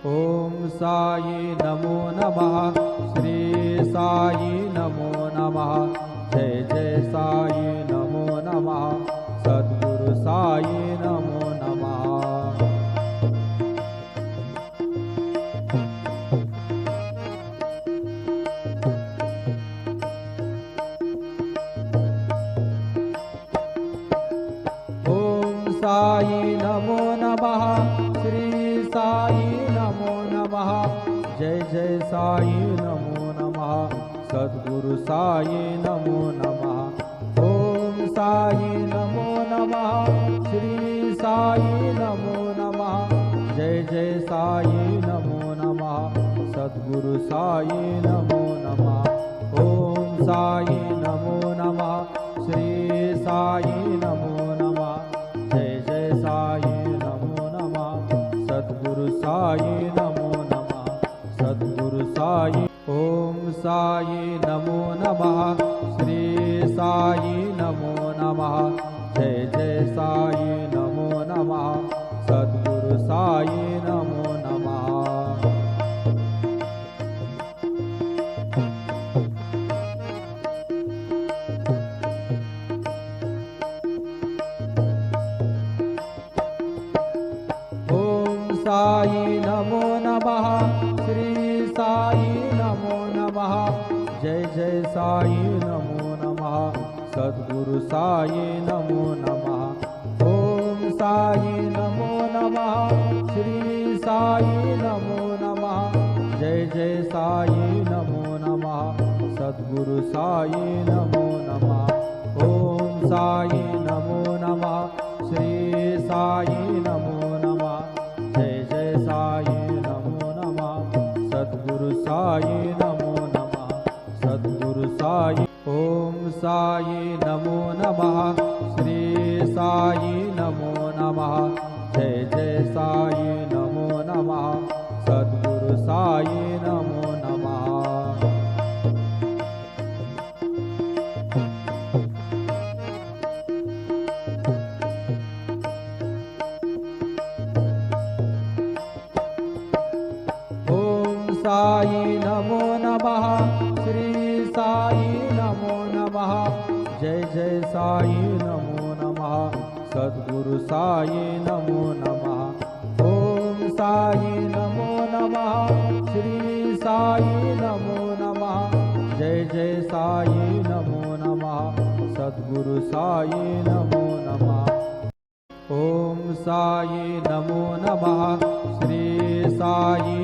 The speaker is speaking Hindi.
ओम साई नमो नमः। श्री साई नमो नमः। जय जय साई नमो नमः। सद्गुरु साई नमो नमः। ओम साई नमो नमः। श्री साई नमो नमः। जय जय साई नमो नमः। सद्गुरु साई नमो नमः। ओम साई नमो नमः। श्री साई नमो नमः। जय जय साई नमो नमः। सद्गुरु साई नमो नमः। ओम साई नमो नमः। श्री साई नमो नमः। जय जय साई नमो नमः। सद्गुरु साई नमो नमः। सद्गुरु साई। ओम साई नमो नमः। श्री साई नमो नमः। जय जय साई नमो नमः। सद्गुरु साई नमो नमः। साई नमो नमः। श्री साई नमो नमः। जय जय साई नमो नमः। सद्गुरु साई नमो नमः। ओम साई नमो नमः। श्री साई नमो नमः। जय जय साई नमो नमः। सद्गुरु साई नमो नमः। ओम साई नमो नमः। श्री साई नमो नमः। जय जय साई नमो नमः। सद्गुरु साई नमो नमः। सद्गुरु साई। ओम साई नमो नमः। श्री साई नमो नमः। जय जय साई नमो नमः। सद्गुरु साई नमो नमः। साई नमो नमः। श्री साई नमो नमः। जय जय साई नमो नमः। सद्गुरु साई नमो नमः। ओम साई नमो नमः। श्री साई नमो नमः। जय जय साई नमो नमः। सद्गुरु साई नमो नमः। ओम साई नमो नमः। श्री साई